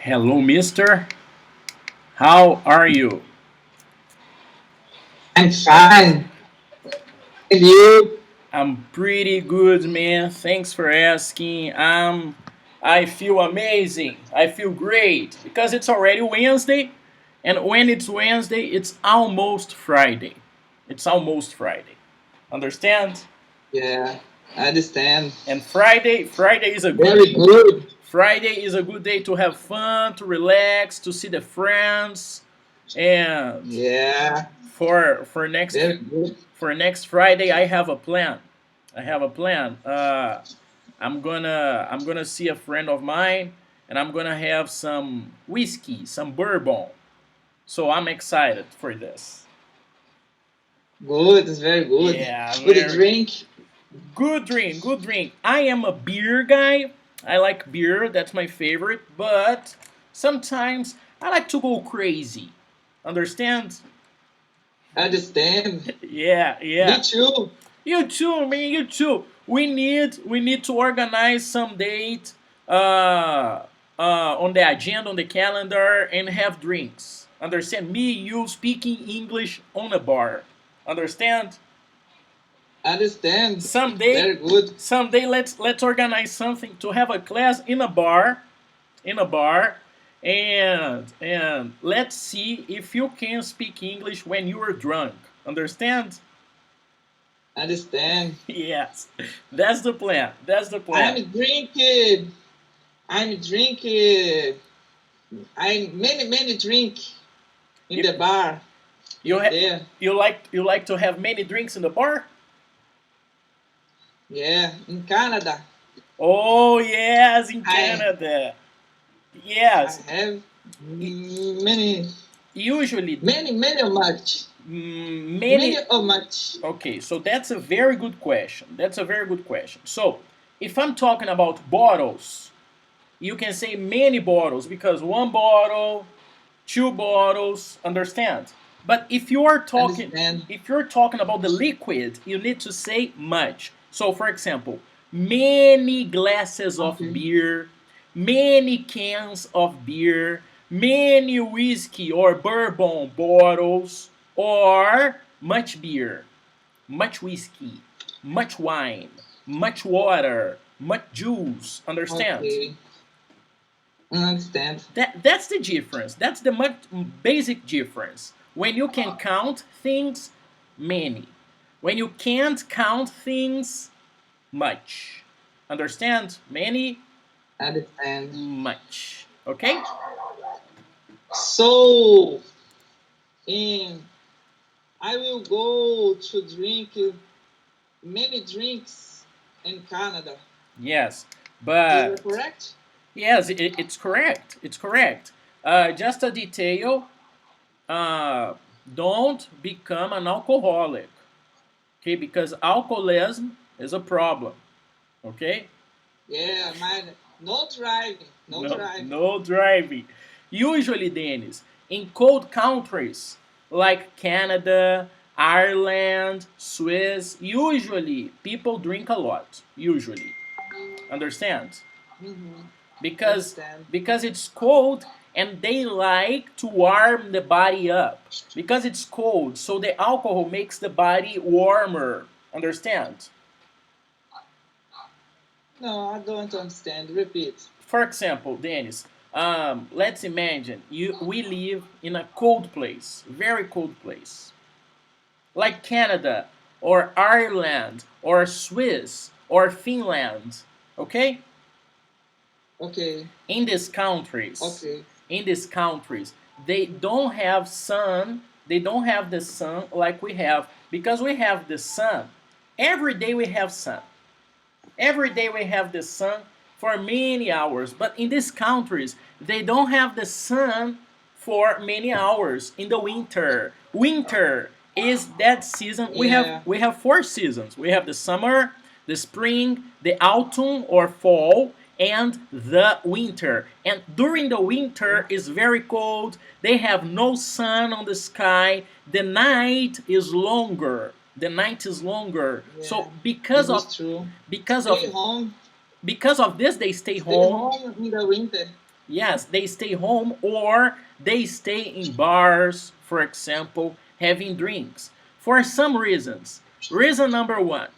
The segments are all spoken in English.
Hello, mister. How are you? I'm fine. And you? I'm pretty good, man. Thanks for asking. I feel amazing. I feel great because it's already Wednesday, and when it's Wednesday, it's almost Friday. It's almost Friday. Understand? Yeah, I understand. And Friday is a good Very good. Friday is a good day to have fun, to relax, to see the friends, and Yeah, for next very good. for next Friday, I have a plan. I have a plan. I'm gonna see a friend of mine, and I'm gonna have some whiskey, some bourbon. So I'm excited for this. Good, it's very good. Yeah, Good very drink. good drink. Good drink. I am a beer guy. I like beer. That's my favorite. But sometimes I like to go crazy. Understand? I understand. Yeah, Me yeah. too. You too, man. You too. We need to organize some date uh on the agenda on the calendar and have drinks. Understand? Me, you speaking English on a bar. Understand? I understand. Someday, Very good. someday let's organize something to have a class in a bar, and let's see if you can speak English when you are drunk. Understand? I understand. Yes, that's the plan. That's the plan. I'm drinking. I'm drinking. I many drink in You the bar you in ha- there. you like to have many drinks in the bar? Yeah, in Canada. Oh yes, in I Canada. I Yes. have I- many Usually, many much. Many many. or much. Okay, so that's a very good question. That's a very good question. So if I'm talking about bottles, you can say many bottles because one bottle, two bottles, understand? But Understand? if you're talking about the liquid, you need to say much. So for example, many glasses of Okay. beer, many cans of beer, many whiskey or bourbon bottles, or much beer, much whiskey, much wine, much water, much juice, understand? Okay. Understand? That's the difference. That's the much basic difference. When you can count things, many. When you can't count things, much. Understand? Many, Understand? much. Okay? So, in I will go to drink many drinks in Canada. Yes. Is that But correct? yes, it's correct. It's correct. Just a detail. Uh, don't become an alcoholic. Okay? Because alcoholism is a problem. Okay? Yeah, man. No driving. No No, driving. no driving. Usually, Dennis, in cold countries like Canada, Ireland, Swiss, usually people drink a lot. Usually, understand? Mm-hmm. Because Understand? because it's cold and they like to warm the body up. Because it's cold, so the alcohol makes the body warmer. Understand? No, I don't understand. Repeat. For example, Dennis, let's imagine we live in a cold place, very cold place, like Canada or Ireland or Swiss or Finland. Okay, Okay. in these countries, Okay. in these countries, they don't have sun. They don't have the sun like we have because we have the sun. Every day we have sun. Every day we have the sun for many hours, but in these countries, they don't have the sun for many hours in the winter. Winter is that season. Yeah. We have four seasons. We have the summer, the spring, the autumn or fall, and the winter. And during the winter is very cold. They have no sun on the sky. The night is longer. The night is longer. Yeah. So This is true. because of Stay home. because of this they stay Stay home. home in the winter. Yes, they stay home or they stay in bars, for example, having drinks. For some reasons. Reason number one,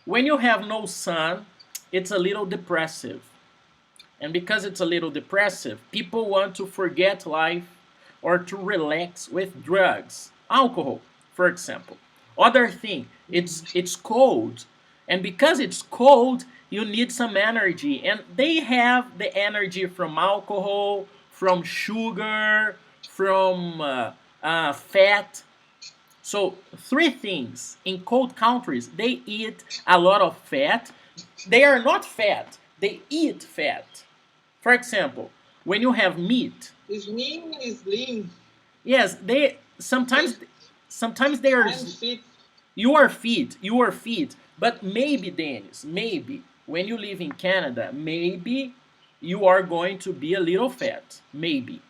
when you have no sun, it's a little depressive. And because it's a little depressive, people want to forget life or to relax with drugs. Alcohol, for example. Other thing, it's cold. And because it's cold, you need some energy. And they have the energy from alcohol, from sugar, from fat. So, three things. In cold countries, they eat a lot of fat. They are not fat, they eat fat. For example, when you have meat, Is lean. yes, they sometimes they are I'm fit. you are fit, but maybe Dennis, maybe when you live in Canada, maybe you are going to be a little fat, maybe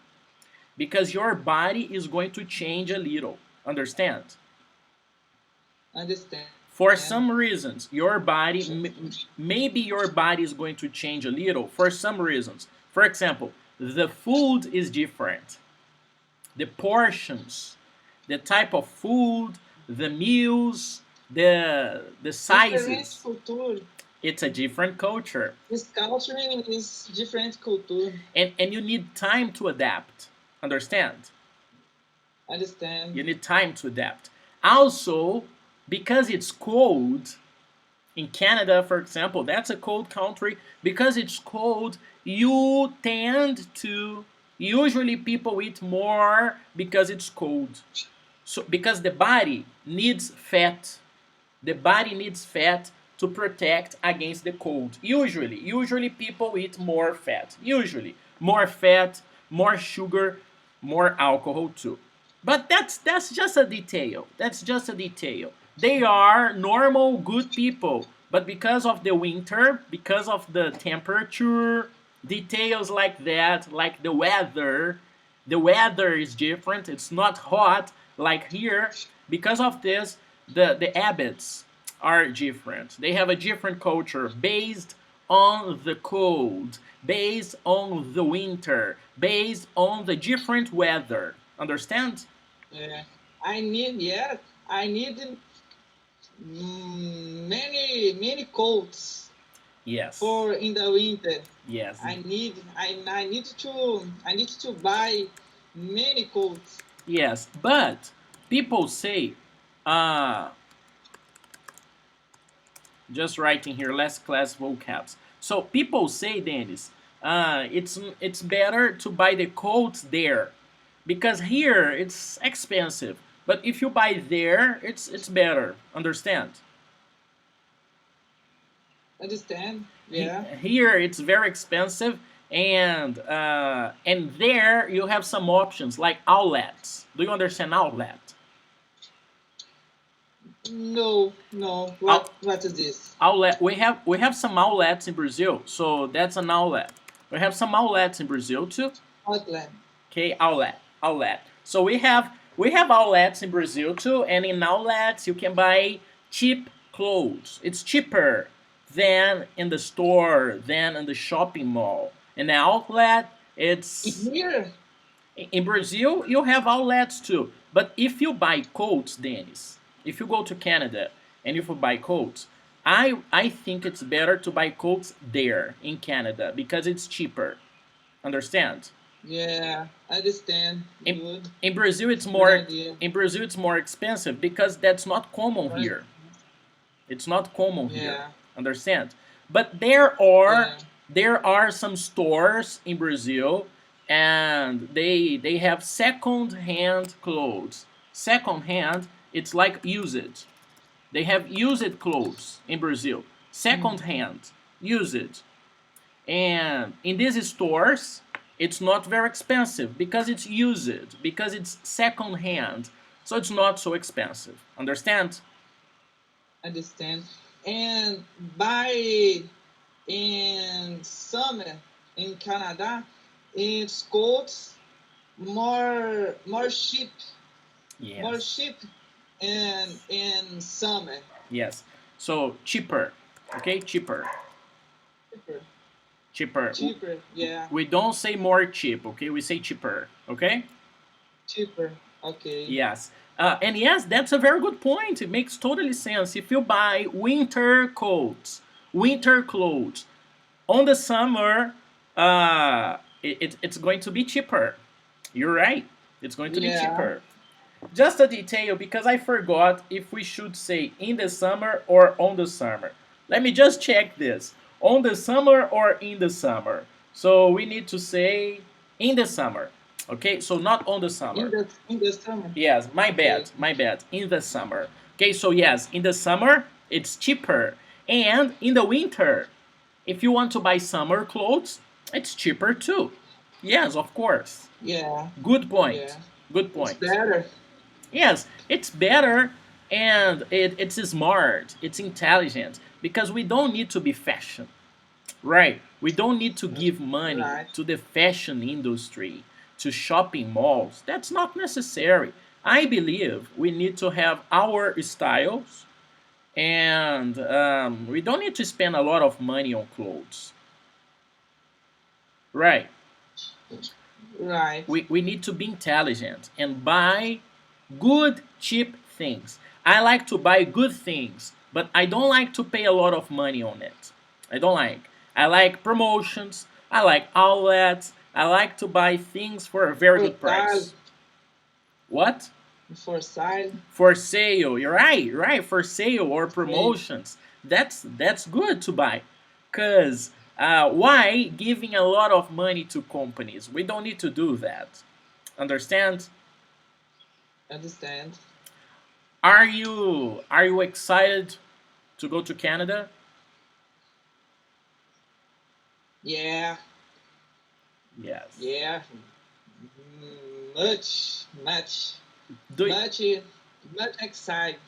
because your body is going to change a little. Understand? Understand. For some reasons, your body maybe your body is going to change a little for some reasons. For example, the food is different, the portions, the type of food, the meals, the Different sizes. culture. It's a different culture, This culture is different culture. and you need time to adapt. Understand? Understand. You need time to adapt. Also, because it's cold, in Canada, for example, that's a cold country. Because it's cold, you tend to usually people eat more because it's cold. So because the body needs fat, the body needs fat to protect against the cold. Usually people eat more fat. Usually more fat, more sugar, more alcohol too. But that's just a detail. That's just a detail. They are normal, good people, but because of the winter, because of the temperature, details like that, like the weather is different. It's not hot like here. Because of this, the habits are different. They have a different culture based on the cold, based on the winter, based on the different weather. Understand? Yeah. I need, yes, I need many coats Yes. for in the winter. Yes. I need to buy many coats. Yes. But people say, uh, just writing here, last class vocabs. So people say, Dennis, it's better to buy the coats there because here it's expensive. But if you buy there, it's better. Understand? Understand? Yeah. Here it's very expensive, and there you have some options like outlets. Do you understand outlet? No, no. Out, What is this? outlet. We have some outlets in Brazil, so that's an outlet. We have some outlets in Brazil too. Outlet. Okay, outlet. So we have outlets in Brazil too, and in outlets you can buy cheap clothes. It's cheaper than in the store, than in the shopping mall. In the outlet, it's Here, in Brazil you have outlets too. But if you buy coats, Dennis, if you go to Canada and if you buy coats, I think it's better to buy coats there in Canada because it's cheaper. Understand? yeah, understand. in, Good, in Brazil good idea. it's more expensive because that's not common Right? here. It's not common here. Yeah, Understand? But there are some stores in Brazil and they have second hand clothes. Second hand, it's like used. They have used clothes in Brazil. Second hand, used. And in these stores, it's not very expensive because it's used, because it's second hand. So it's not so expensive. Understand? understand. And by in summer in Canada, it's cold, more cheap, more Yes. cheap in summer. Yes. So cheaper. Okay, cheaper. Cheaper. Cheaper. Cheaper. Yeah. We don't say more cheap, okay? We say cheaper, okay? Cheaper. Okay. Yes. And yes, that's a very good point. It makes totally sense. If you buy winter coats, winter clothes, on the summer, it's going to be cheaper. You're right. It's going to be Yeah. cheaper. Just a detail because I forgot if we should say in the summer or on the summer. Let me just check this. On the summer or in the summer. So we need to say in the summer. Okay, so not on the summer. In the summer. Yes, my bad, Okay. my bad. In the summer. Okay, so yes, in the summer it's cheaper. And in the winter, if you want to buy summer clothes, it's cheaper too. Yes, of course. Yeah. Good point. Yeah. Good It's point. better. Yes, it's better and it's smart, it's intelligent because we don't need to be fashion, right? We don't need to give money Right. to the fashion industry, to shopping malls. That's not necessary. I believe we need to have our styles and we don't need to spend a lot of money on clothes, right? Right. We need to be intelligent and buy good, cheap things. I like to buy good things, but I don't like to pay a lot of money on it. I don't like. I like promotions. I like outlets. I like to buy things for a very good price. What? For sale. For sale. You're right. Right. For sale or promotions. That's good to buy. Cause why giving a lot of money to companies? We don't need to do that. Understand? Understand. Are you excited to go to Canada? Yeah. Yes. Yeah. Much. Do, Much excited.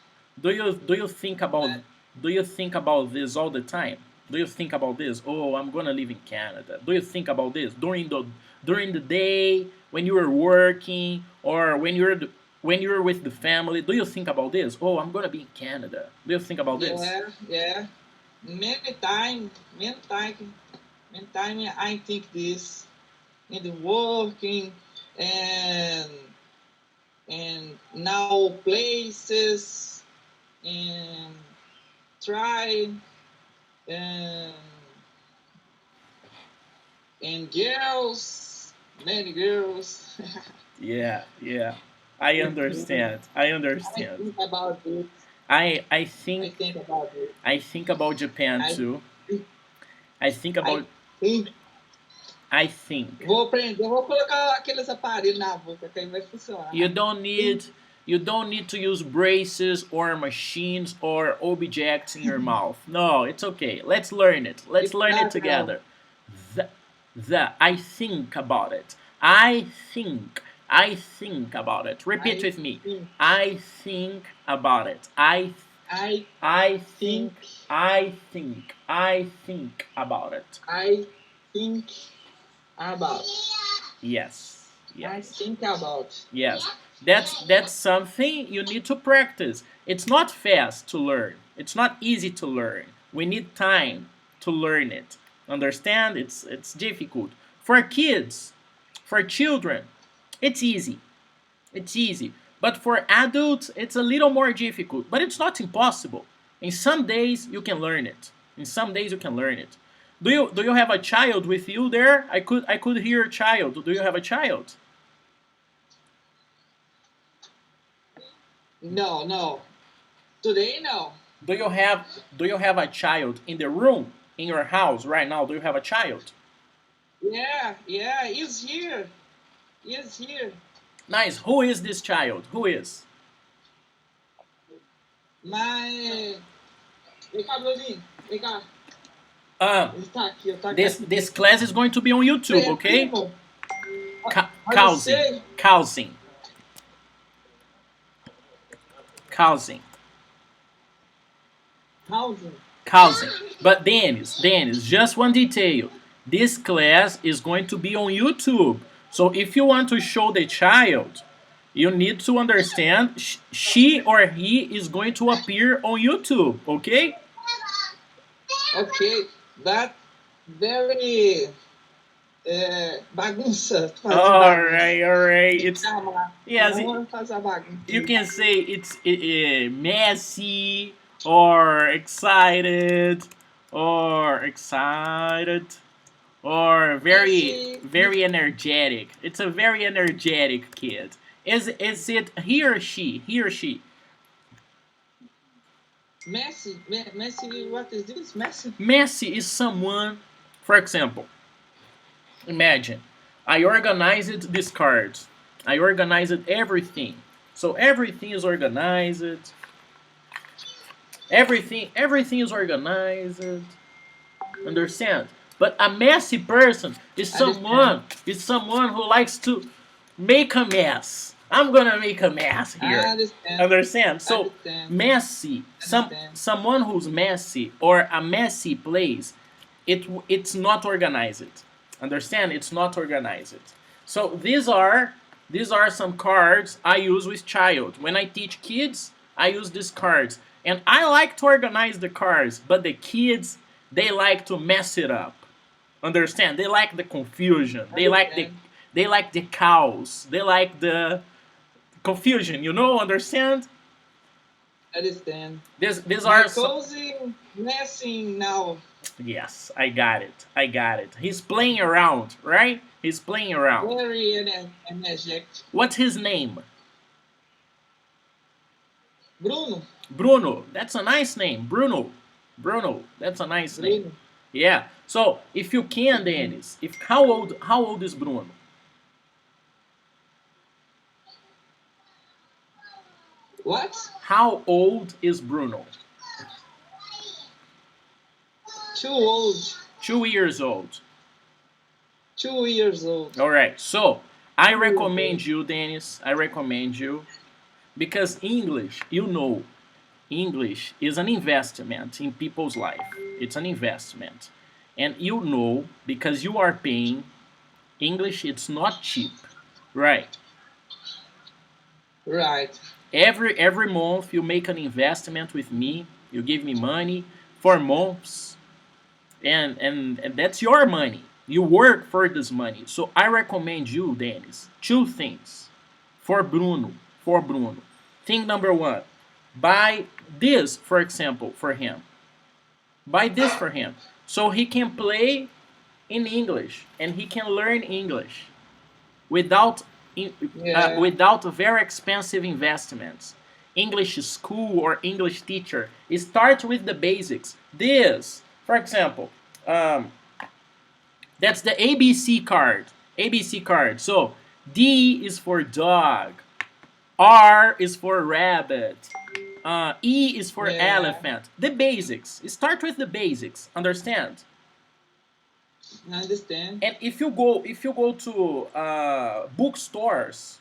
do you think about this all the time? Do you think about this? Oh, I'm gonna live in Canada. Do you think about this during the day when you are working or when you're with the family? Do you think about this? Oh, I'm gonna be in Canada. Do you think about this? Yeah. Many time. Many time I think this in the working and now places and try and girls, many girls. Yeah, yeah. I understand. I I understand. think about it. I I I think think about it. I think about Japan I too. think. I think I about think. I think Vou aprender, vou colocar aqueles aparelhos na boca que aí vai funcionar. you don't Think. need to use braces or machines or objects in your mouth. No, it's okay. Let's learn it. Let's It's learn it not now. together. The I think about it. I think about it. Repeat I with me. think. I think about it. I I think. I think about it. I think about. Yes. I Yes. think about. Yes. That's something you need to practice. It's not fast to learn. It's not easy to learn. We need time to learn it. Understand? It's difficult. For kids, for children, it's easy. It's easy. But for adults, it's a little more difficult. But it's not impossible. In some days you can learn it. In some days you can learn it. Do you have a child with you there? I could hear a child. Do you have a child? No. Today, no. Do you have a child in the room in your house right now? Do you have a child? Yeah. He's here. He's here. Nice. Who is this child? Who is? Mas. Vem cá, Bruninho. Vem cá. Ele tá aqui, tá aqui. This class is going to be on YouTube, okay? Primo. Causing. Causing. But Dennis, just one detail. This class is going to be on YouTube. So if you want to show the child, you need to understand she or he is going to appear on YouTube, okay? Okay, but very bagunça, fazer All bagunça. right, all right. Me It's chama, yes. vamos fazer a bagunça. You can say it's messy or excited or Messi, very energetic. It's a very energetic kid. Is it he or she? He or she? Messi, what is this? Messi? Messy is someone, for example, imagine I organized these cards. I organized everything. So everything is organized. Everything is organized. Understand? But a messy person is someone who likes to make a mess. I'm gonna make a mess here. I understand. Understand? So Understand. messy, Understand. someone who's messy or a messy place, it's not organized. Understand? It's not organized. So these are some cards I use with child. When I teach kids, I use these cards. And I like to organize the cards, but the kids, they like to mess it up. Understand? They like the confusion. They like the chaos. They like the confusion. You know? Understand? Understand. These My are cousin messing now. Yes, I got it. He's playing around, right? He's playing around. Very energetic. What's his name? Bruno. Bruno. That's a nice name. Bruno. That's a nice name. Yeah. So if you can, Dennis, how old is Bruno? What? How old is Bruno? 2 old. 2 years old. 2 years old. All right. So I recommend you, Dennis. I recommend you because English, English is an investment in people's life. It's an investment. And because you are paying, English, it's not cheap. Right. Right. Every month you make an investment with me. You give me money for months. And that's your money. You work for this money. So I recommend you, Dennis, 2 things for Bruno. Thing number 1, buy this, for example, for him. Buy this for him so he can play in English and he can learn English without very expensive investments. English school or English teacher. Start with the basics. This, for example, that's the ABC card. So D is for dog. R is for rabbit. E is for elephant. The basics. Start with the basics. Understand? I understand. And if you go to bookstores,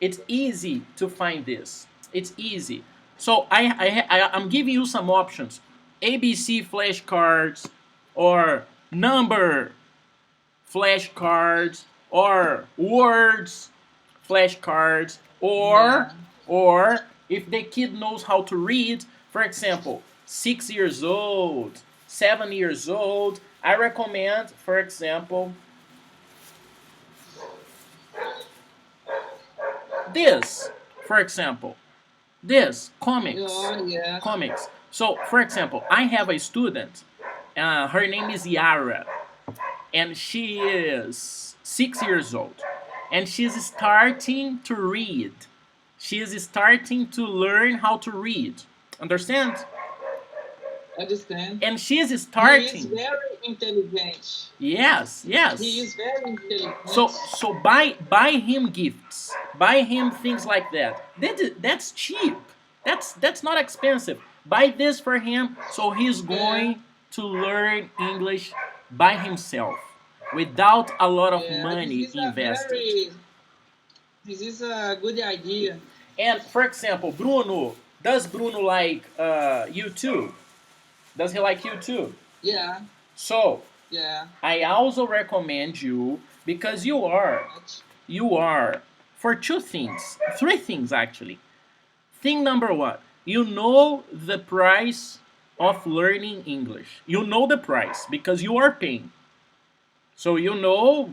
it's easy to find this. It's easy. So I'm giving you some options: ABC flashcards, or number flashcards, or words flashcards, or if the kid knows how to read, for example, 6 years old, 7 years old, I recommend, for example, this, comics. Comics. So, for example, I have a student, her name is Yara, and she is 6 years old, and she's starting to read. She is starting to learn how to read. Understand? Understand. And she is starting. He is very intelligent. Yes. He is very intelligent. So buy him gifts. Buy him things like that. That's cheap. That's not expensive. Buy this for him so he's going to learn English by himself without a lot of money invested. This is a good idea. And for example, does Bruno like YouTube? Does he like YouTube? Yeah. So, I also recommend you, because you are, for 2 things, 3 things actually. Thing number 1, you know the price of learning English. You know the price because you are paying. So you know,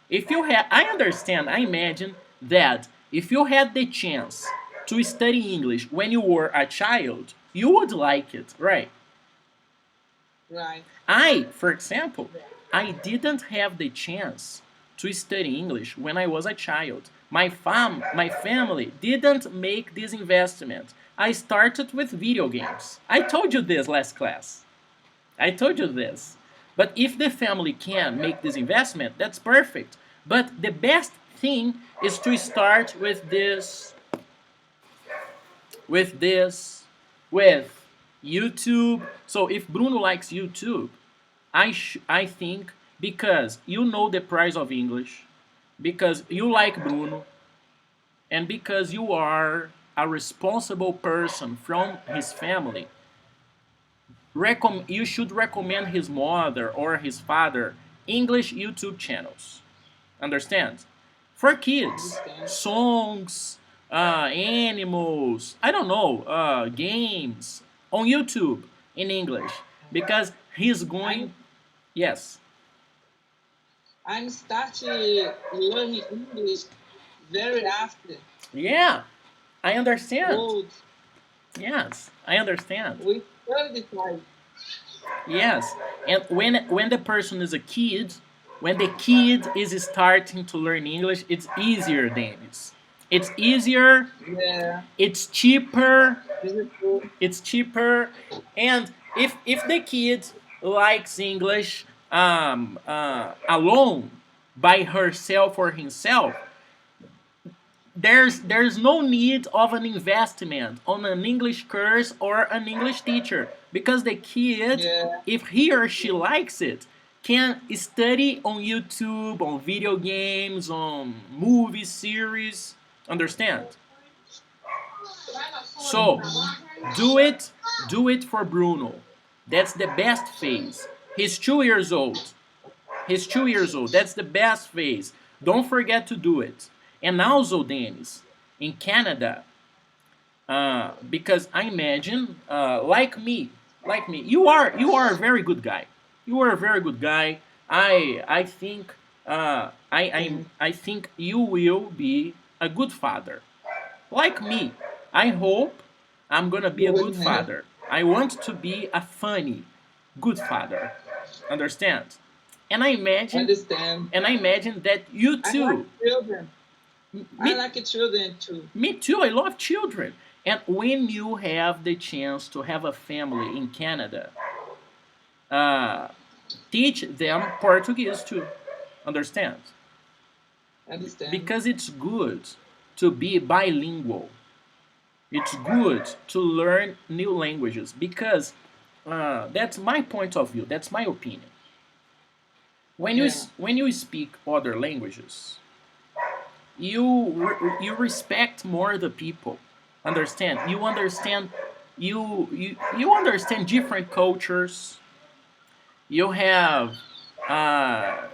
if you had, I understand, I imagine that if you had the chance to study English when you were a child, you would like it, right? Right. For example, I didn't have the chance to study English when I was a child. My family didn't make this investment. I started with video games. I told you this last class. I told you this. But if the family can make this investment, that's perfect. But the best thing is to start with YouTube. So if Bruno likes YouTube, I think because you know the price of English, because you like Bruno, and because you are a responsible person from his family, you should recommend his mother or his father English YouTube channels. Understand? For kids, Understand. songs, animals, I don't know, games on YouTube in English because he's going. Yes, I'm starting learning English very after. yeah, I understand. Old Yes, I understand. with 35. Yes, and when the person is a kid, when the kid is starting to learn English, it's easier, Dennis. It's easier. Yeah. It's cheaper. This is true. It's cheaper, and if the kid likes English alone by herself or himself, there's no need of an investment on an English course or an English teacher because the kid, Yeah. if he or she likes it, can study on YouTube, on video games, on movie series. Understand? So do it, do it for Bruno. That's the best phase. He's 2 years old. He's 2 years old. That's the best phase. Don't forget to do it. And also, Dennis, in Canada, because I imagine, you are a very good guy. You are a very good guy. I think I think you will be a good father. Like me, I hope I'm gonna be a good Yeah. father. I want to be a funny, good father. Understand? And I imagine, Understand. that you I like too. children. I Me, like children too. me too. I love children. And when you have the chance to have a family in Canada, uh, teach them Portuguese too. Understand? Understand. Because it's good to be bilingual. It's good to learn new languages because that's my point of view. That's my opinion. Yeah. When you speak other languages, you respect more the people. Understand? You understand different cultures. You have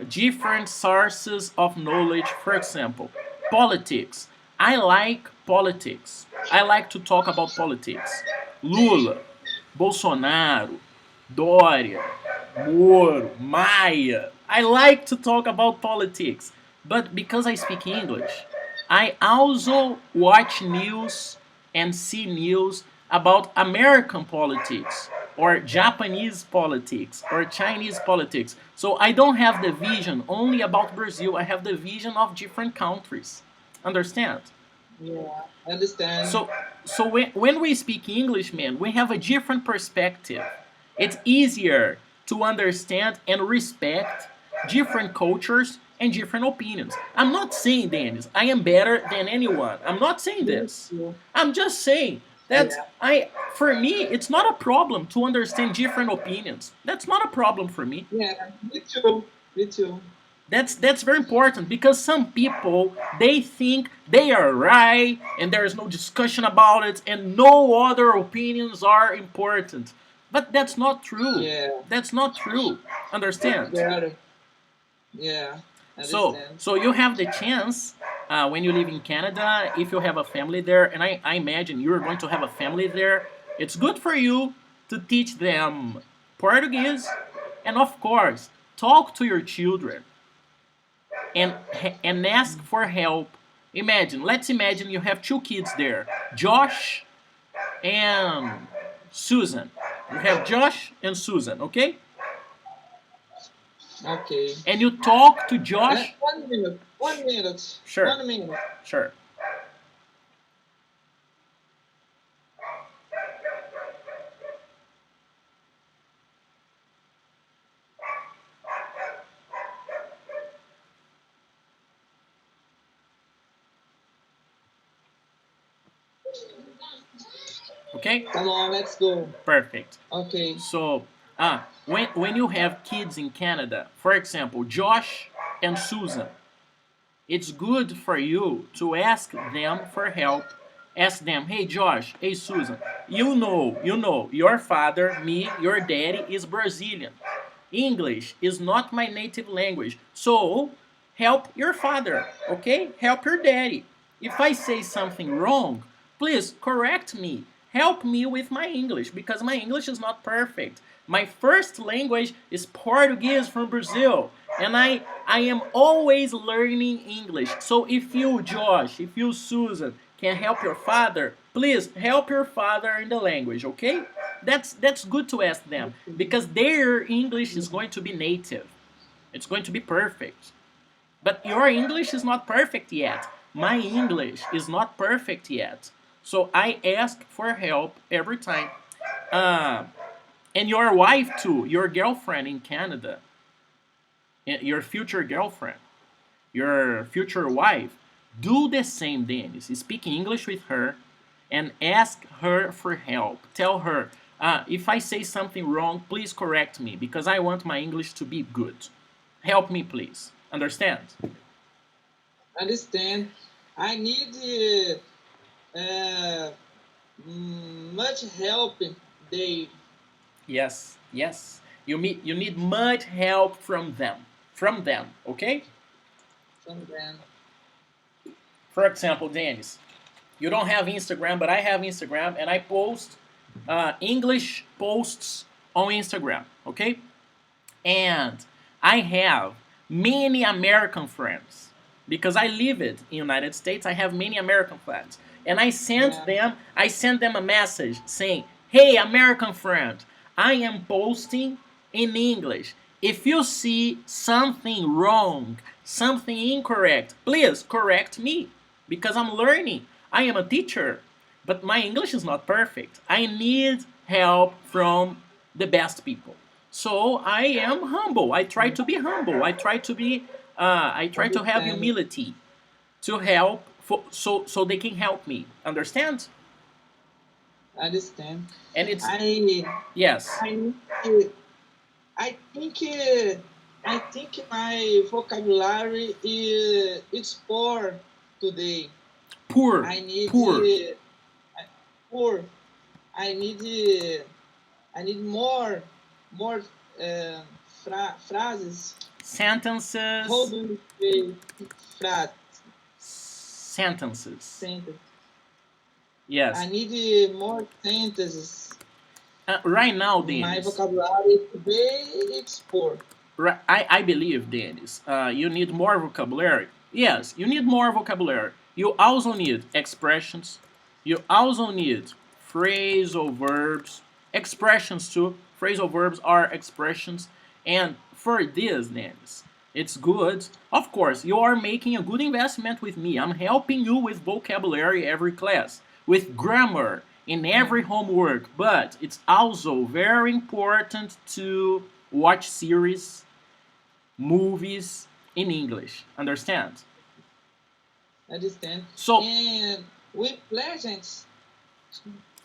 different sources of knowledge. For example, politics. I like politics. I like to talk about politics. Lula, Bolsonaro, Dória, Moro, Maia. I like to talk about politics. But because I speak English, I also watch news and see news about American politics or Japanese politics or Chinese politics. So I don't have the vision only about Brazil. I have the vision of different countries. Understand? Yeah. Understand. So when we speak English, man, we have a different perspective. It's easier to understand and respect different cultures and different opinions. I'm not saying, Dennis, I am better than anyone. I'm not saying this. Yeah. I'm just saying that Yeah. for me, it's not a problem to understand different opinions. That's not a problem for me. Yeah. Me too. Me too. That's very important because some people they think they are right and there is no discussion about it and no other opinions are important. But that's not true. Yeah. That's not true. Understand? Better. Yeah. So Understand. so you have the chance when you live in Canada, if you have a family there, and I imagine you're going to have a family there. It's good for you to teach them Portuguese, and of course, talk to your children and ask for help. Let's imagine you have two kids there, Josh and Susan. You have Josh and Susan, okay? Okay. And you talk to Josh. 1 minute. 1 minute. Sure. 1 minute. Sure. Okay? Come on, let's go. Perfect. Okay. So, when you have kids in Canada, for example, Josh and Susan, it's good for you to ask them for help. Ask them, hey Josh, hey Susan, you know, your father, me, your daddy is Brazilian. English is not my native language. So, help your father, okay? Help your daddy. If I say something wrong, please correct me. Help me with my English because my English is not perfect. My first language is Portuguese from Brazil, and I am always learning English. So if you, Josh, if you, Susan, can help your father, please help your father in the language, okay? That's good to ask them because their English is going to be native. It's going to be perfect. But your English is not perfect yet. My English is not perfect yet. So I ask for help every time. And your wife too, your girlfriend in Canada, your future girlfriend, your future wife, do the same, Dennis. Speak English with her and ask her for help. Tell her, if I say something wrong, please correct me because I want my English to be good. Help me, please. Understand? Understand. I need much help, Dave. Yes. You need much help from them. Okay? From them. For example, Dennis, you don't have Instagram, but I have Instagram, and I post English posts on Instagram, okay? And I have many American friends because I live it in United States. I have many American friends, and I sent them a message saying, "Hey, American friend, I am posting in English. If you see something wrong, something incorrect, please correct me because I'm learning. I am a teacher, but my English is not perfect. I need help from the best people. So I am humble. I try to be humble. I try to have humility to help so they can help me. Understand? Understand. And it's yes. I think my vocabulary is poor today. Poor. I need poor. I need more phrases. Sentences. How do you say sentences? Sentence. Yes. I need more sentences. Right now, Dennis. My vocabulary today is poor. Right, I believe, Dennis, you need more vocabulary. Yes, you need more vocabulary. You also need expressions. You also need phrasal verbs. Expressions too. Phrasal verbs are expressions. And for this, Dennis, it's good. Of course, you are making a good investment with me. I'm helping you with vocabulary every class, with grammar in every homework. But it's also very important to watch series, movies in English. Understand? Understand. So, and with legends.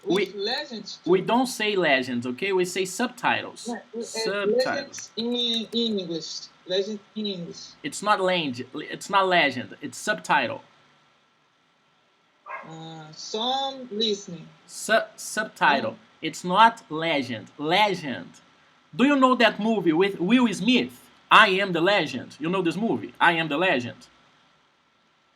We don't say legends, okay? We say subtitles. Subtitles. Legends in English. Legend in English. It's not legend. It's subtitle. Some listening. Subtitle. It's not legend. Legend. Do you know that movie with Will Smith? I Am the Legend. You know this movie? I Am the Legend.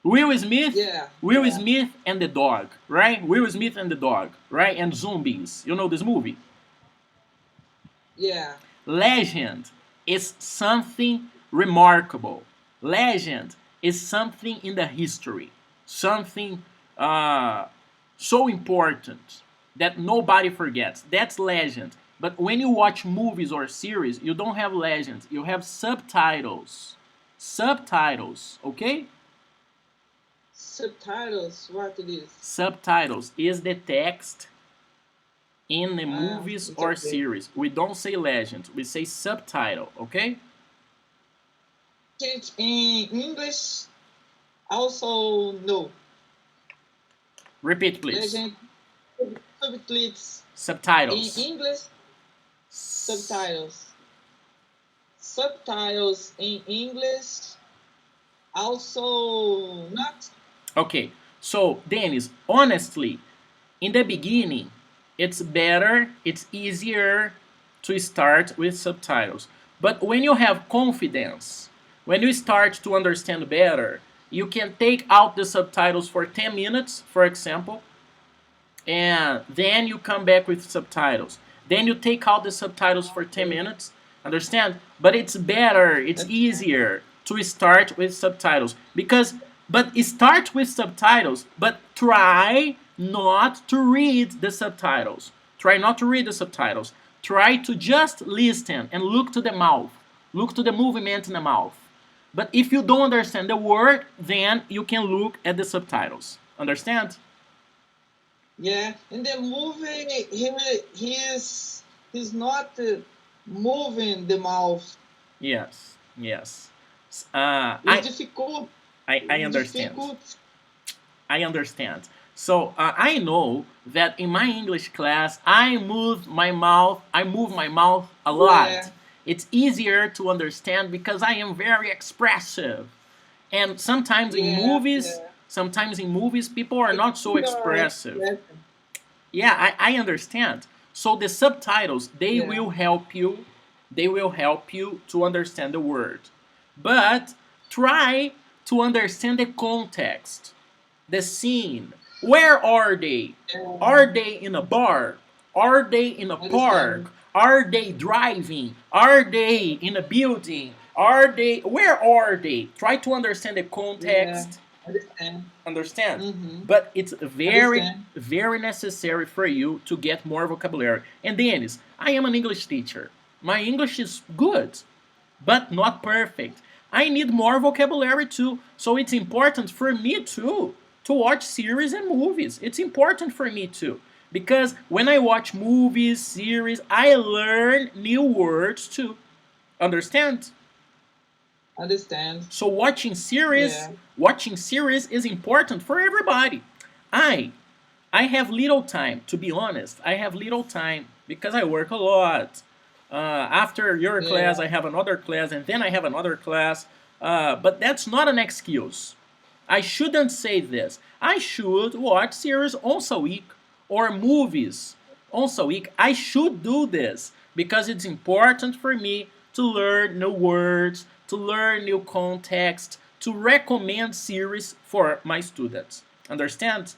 Will Smith? Yeah. Will Smith and the dog, right? Will Smith and the dog, right? And zombies. You know this movie? Yeah. Legend is something remarkable. Legend is something in the history, something uh, so important that nobody forgets. That's legend. But when you watch movies or series, you don't have legends. You have subtitles. Subtitles, okay? Subtitles. What it is? Subtitles is the text in the movies It's or okay. series. We don't say legend, we say subtitle, okay? Change in English. Also, no. Repeat, please. Legend. Subtitles. In Subtitles. English. Subtitles. Subtitles in English. Also, not. Okay, so Dennis, honestly, in the beginning, it's better, it's easier to start with subtitles. But when you have confidence, when you start to understand better, you can take out the subtitles for 10 minutes, for example, and then you come back with subtitles. Then you take out the subtitles for 10 minutes, understand? But it's better, it's easier to start with subtitles because but start with subtitles, but try not to read the subtitles. Try not to read the subtitles. Try to just listen and look to the mouth. Look to the movement in the mouth. But if you don't understand the word, then you can look at the subtitles. Understand? Yeah, in the movie, he's not moving the mouth. Yes, yes. It's difficult. I understand. Difficult. I understand. So I know that in my English class, I move my mouth. I move my mouth a lot. Yeah. It's easier to understand because I am very expressive. And sometimes in movies, people are not so expressive. Yeah, I understand. So the subtitles, they will help you. They will help you to understand the word. But try to understand the context, the scene. Where are they? Are they in a bar? Are they in a park? Are they driving? Are they in a building? Are they? Where are they? Try to understand the context. Understand? Mm-hmm. But it's very necessary for you to get more vocabulary. And Dennis, I am an English teacher. My English is good, but not perfect. I need more vocabulary too. So it's important for me too to watch series and movies. It's important for me too. Because when I watch movies, series, I learn new words too. Understand? Understand. So watching series is important for everybody. I have little time, to be honest. I have little time because I work a lot. After your class, I have another class, and then I have another class. But that's not an excuse. I shouldn't say this. I should watch series once a week or movies once a week. I should do this because it's important for me to learn new words, to learn new context, to recommend series for my students. Understand?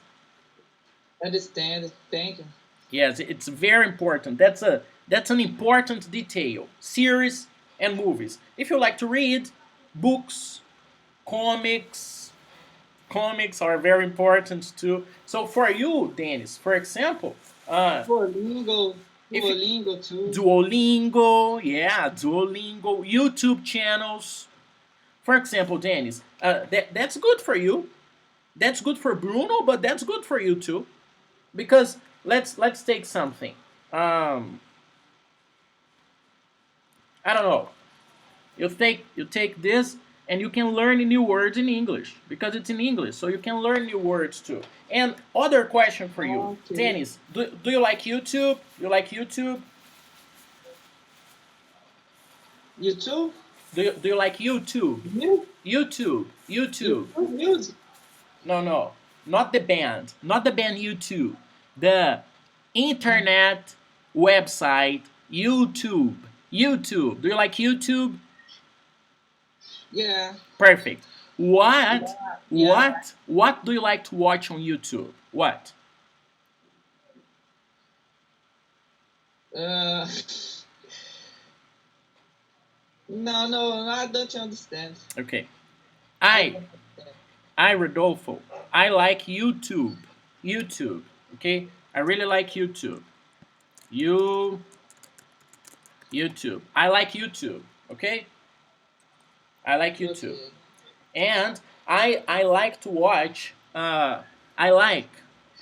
Understand. Thank you. Yes, it's very important. That's an important detail. Series and movies. If you like to read books, comics, comics are very important too. So for you, Dennis, for example, Duolingo too. Duolingo, yeah, Duolingo, YouTube channels. For example, Dennis, that's good for you. That's good for Bruno, but that's good for you too, because let's take something. I don't know. You take this and you can learn new words in English because it's in English, so you can learn new words too. And other question for you, Dennis, do you like YouTube? You like YouTube? YouTube? Do you like YouTube? YouTube. Music. No, not the band, not the band YouTube. The internet website YouTube. YouTube. Do you like YouTube? Yeah. Perfect. What do you like to watch on YouTube? What? No, no, I don't understand. Okay. I I, don't understand. Rodolfo, I like YouTube. YouTube. Okay? I really like YouTube. YouTube. I like YouTube. Okay? I like YouTube. Okay. And I like to watch. I like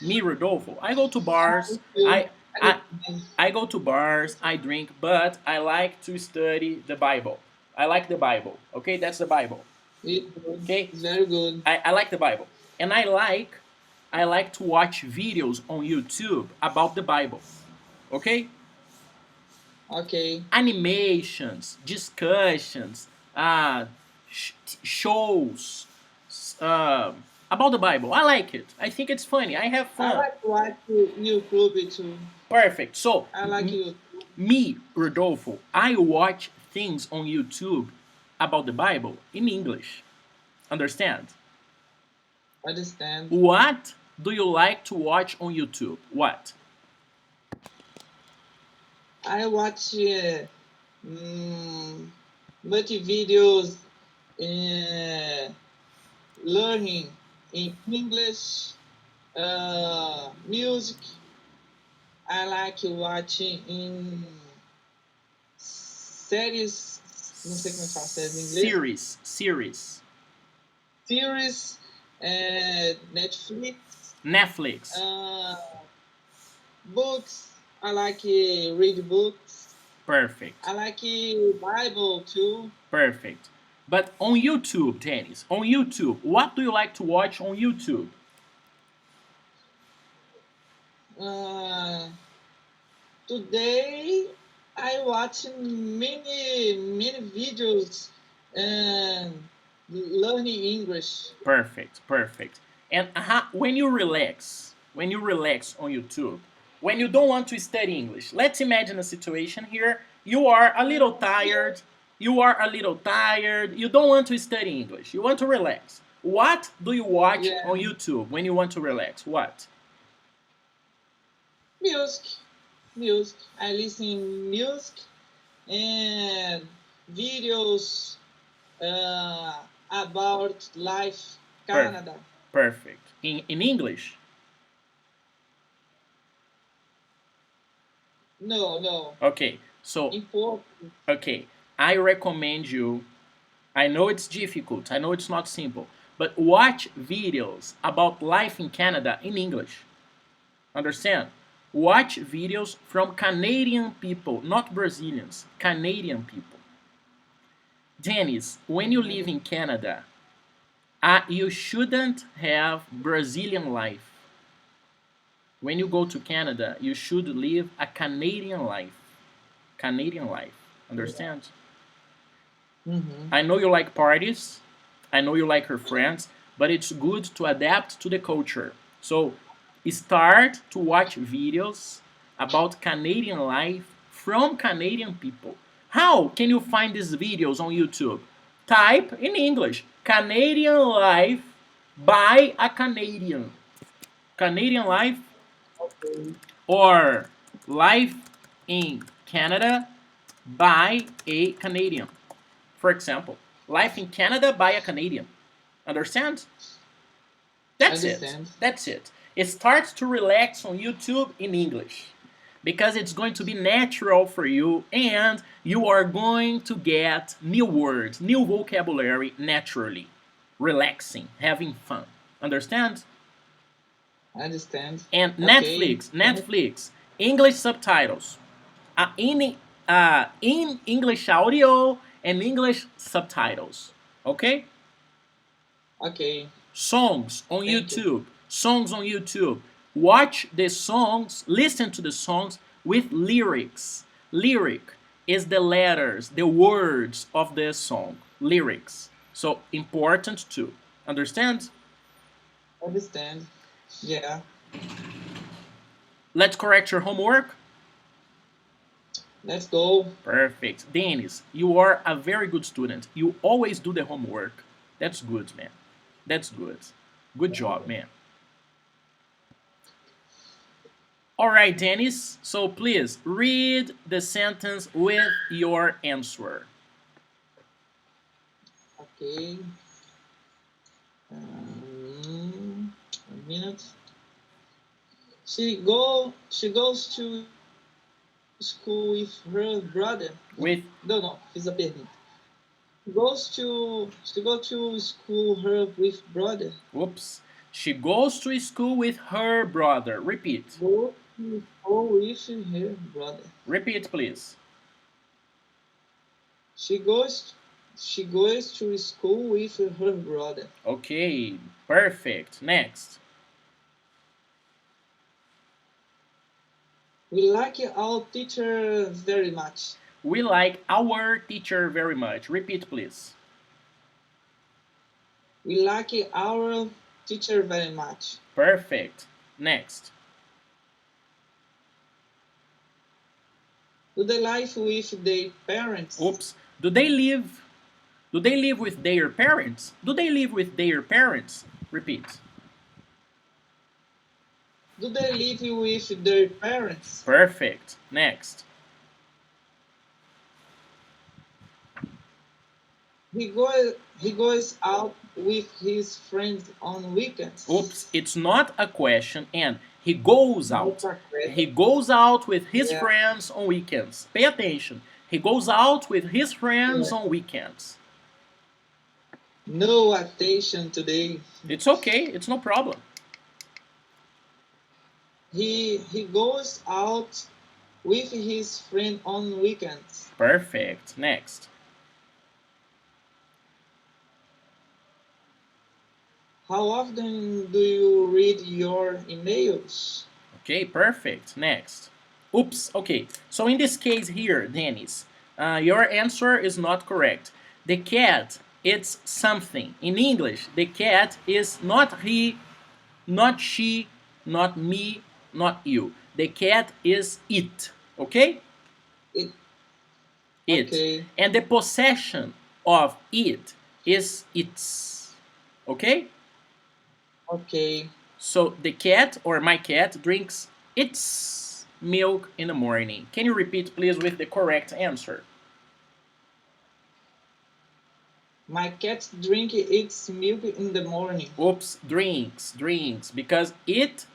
me, Rodolfo. I go to bars. You I understand. I go to bars. I drink, but I like to study the Bible. I like the Bible. Okay, that's the Bible. It's good. Okay, It's very good. I like the Bible, and I like to watch videos on YouTube about the Bible. Okay, Okay. animations, discussions, uh, sh- shows uh, about the Bible. I like it. I think it's funny. I have I fun. like to watch YouTube too. Perfect. So, I like you. me, Rodolfo, I watch things on YouTube about the Bible in English. Understand? Understand. What do you like to watch on YouTube? What? I watch mm, multi videos learning in English, music. I like watching in séries, não sei como é que fala séries em inglês. Series. Series, Netflix. Netflix. Books. I like read books. Perfect. I like Bible too. Perfect. But on YouTube, Dennis, on YouTube, what do you like to watch on YouTube? Today I watch many videos learning English. Perfect. And when you relax on YouTube, when you don't want to study English, let's imagine a situation here. You are a little tired. You don't want to study English. You want to relax. What do you watch on YouTube when you want to relax? What? Music. I listen music and videos about life Canada. Perfect. In English? No. Okay. So Important. okay, I recommend you. I know it's difficult. I know it's not simple, but watch videos about life in Canada in English. Understand? Watch videos from Canadian people, not Brazilians, Canadian people. Dennis, when you live in Canada, you shouldn't have Brazilian life. When you go to Canada, you should live a Canadian life. Understand? Mm-hmm. I know you like parties. I know you like her friends, but it's good to adapt to the culture. So start to watch videos about Canadian life from Canadian people. How can you find these videos on YouTube? Type in English, Canadian life by a Canadian. Canadian life or life in Canada by a Canadian. For example, life in Canada by a Canadian. Understand? That's it. It starts to relax on YouTube in English because it's going to be natural for you and you are going to get new words, new vocabulary naturally. Relaxing, having fun. Understand? Understand. And Okay. Netflix, English subtitles. In English audio and English subtitles. Okay? Okay. Songs on YouTube. Watch the songs, listen to the songs with lyrics. Lyric is the letters, the words of the song. Lyrics. So important too. Understand? Understand. Yeah. Let's correct your homework. Let's go. Perfect. Dennis, you are a very good student. You always do the homework. That's good, man. That's good. Good job, man. All right, Dennis. So please read the sentence with your answer. Okay. A minute. She goes to school with her brother. With No, fiz a pergunta. She goes to school her with brother. Oops. She goes to school with her brother. Repeat. Go to school with her brother. Repeat, please. She goes to school with her brother. Okay, perfect. Next. We like our teacher very much. We like our teacher very much. Repeat, please. We like our teacher very much. Perfect. Next. Do they live with their parents? Oops. Do they live with their parents? Do they live with their parents? Repeat. Do they live with their parents? Perfect. Next. He goes out with his friends on weekends. Oops, it's not a question, and he goes out. He goes out with his friends on weekends. Pay attention. He goes out with his friends on weekends. No attention today. It's okay. It's no problem. He goes out with his friend on weekends. Perfect. Next. How often do you read your emails? Okay, perfect. Next. Oops, okay. So in this case here, Dennis, your answer is not correct. The cat, it's something. In English, the cat is not he, not she, not me, not you. The cat is it, okay? It. Okay. And the possession of it is its, okay? Okay. So the cat or my cat drinks its milk in the morning. Can you repeat, please, with the correct answer? My cat drinks its milk in the morning. Oops, drinks, because it,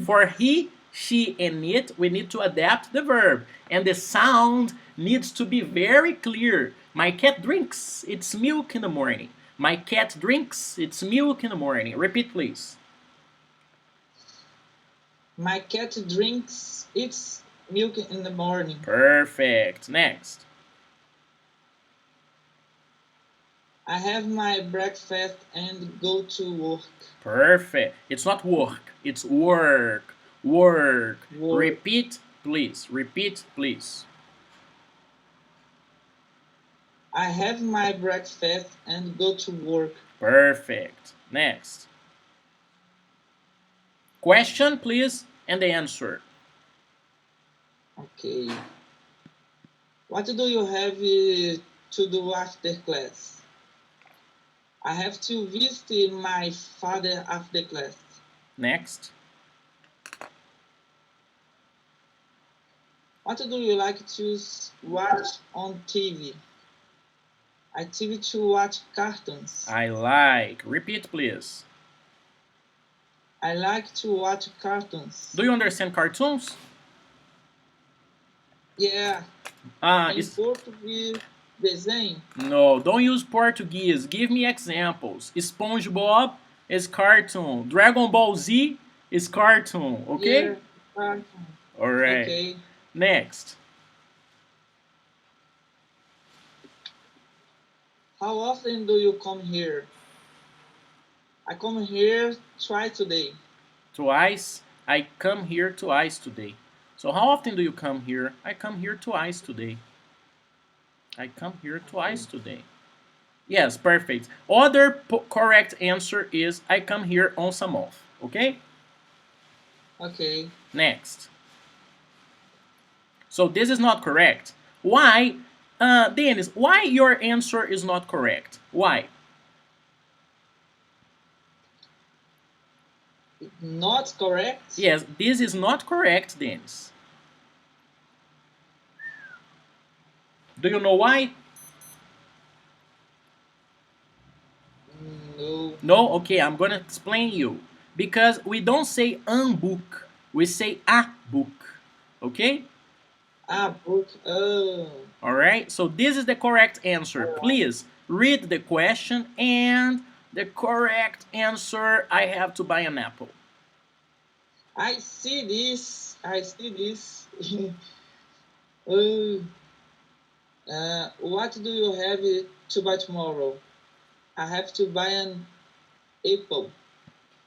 for he, she, and it, we need to adapt the verb. And the sound needs to be very clear. My cat drinks its milk in the morning. My cat drinks its milk in the morning. Repeat, please. My cat drinks its milk in the morning. Perfect. Next. I have my breakfast and go to work. Perfect. It's not work. It's work. Work. Repeat, please. Repeat, please. I have my breakfast and go to work. Perfect. Next. Question, please, and the answer. Okay. What do you have to do after class? I have to visit my father after class. Next. What do you like to watch on TV? I TV to watch cartoons. I like. Repeat, please. I like to watch cartoons. Do you understand cartoons? Yeah. In Portuguese, desenho. No, don't use Portuguese. Give me examples. SpongeBob is cartoon. Dragon Ball Z is cartoon. Okay? Yeah, cartoon. All right. Okay. Next. How often do you come here? I come here twice today. Twice? I come here twice today. So how often do you come here? I come here twice today. I come here twice today. Yes, perfect. Other correct answer is I come here once a month. Okay? Okay. Next. So this is not correct. Why? Dennis, why your answer is not correct? Why? Not correct? Yes, this is not correct, Dennis. Do you know why? No. No? Okay, I'm gonna explain you. Because we don't say book, we say a book. Okay? Book. Oh. Alright, so this is the correct answer. Please read the question, and the correct answer, I have to buy an apple. I see this. Oh. What do you have to buy tomorrow? I have to buy an apple.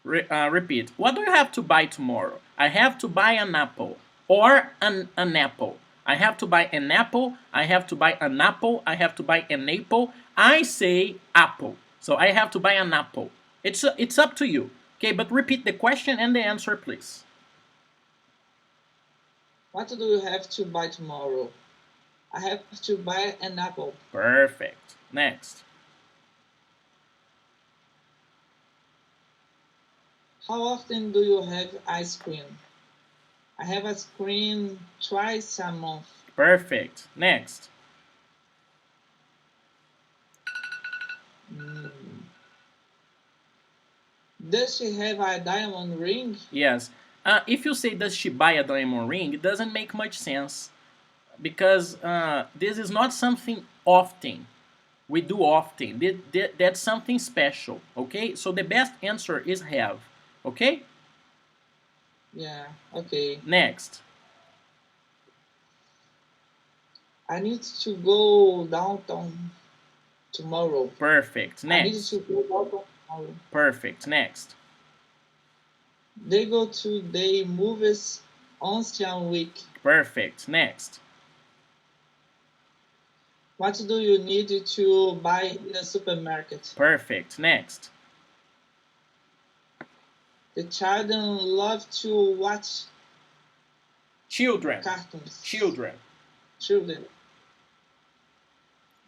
Repeat. What do you have to buy tomorrow? I have to buy an apple. Or an apple. I have to buy an apple. I have to buy an apple. I have to buy an apple. I say apple. So I have to buy an apple. It's up to you. Okay, but repeat the question and the answer, please. What do you have to buy tomorrow? I have to buy an apple. Perfect. Next. How often do you have ice cream? I have ice cream twice a month. Perfect. Next. Does she have a diamond ring? Yes. If you say, does she buy a diamond ring, it doesn't make much sense. Because this is not something often. We do often. That's something special. Okay? So the best answer is have. Okay? Yeah, okay. Next. I need to go downtown tomorrow. Perfect. I need Next. to go downtown tomorrow. Perfect. Next. They go to the movies once a week. Perfect. Next. What do you need to buy in the supermarket? Perfect. Next. The children love to watch Children. cartoons. Children. Children.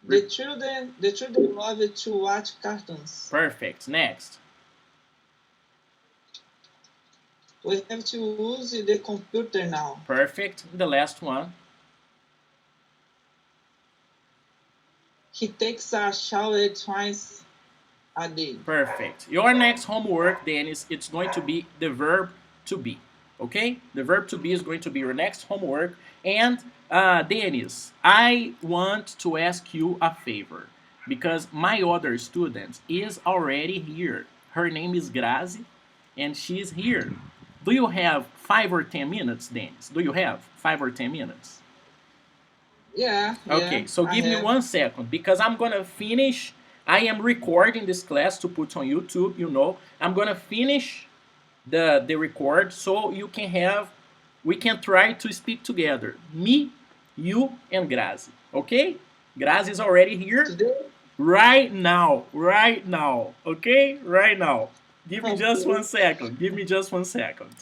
The children love to watch cartoons. Perfect. Next. We have to use the computer now. Perfect. The last one. He takes a shower twice a day. Perfect. Your next homework, Dennis, it's going to be the verb to be. Okay? The verb to be is going to be your next homework. And Dennis, I want to ask you a favor, because my other student is already here. Her name is Grazi, and she's here. Do you have 5 or 10 minutes, Dennis? Do you have 5 or 10 minutes? Yeah. Okay, so give me 1 second, because I'm gonna finish. I am recording this class to put on YouTube, you know. I'm gonna finish the record so you can have, we can try to speak together. Me, you, and Grazi. Okay? Grazi is already here. Today? Right now. Okay? Right now. Give me just 1 second. Give me just 1 second.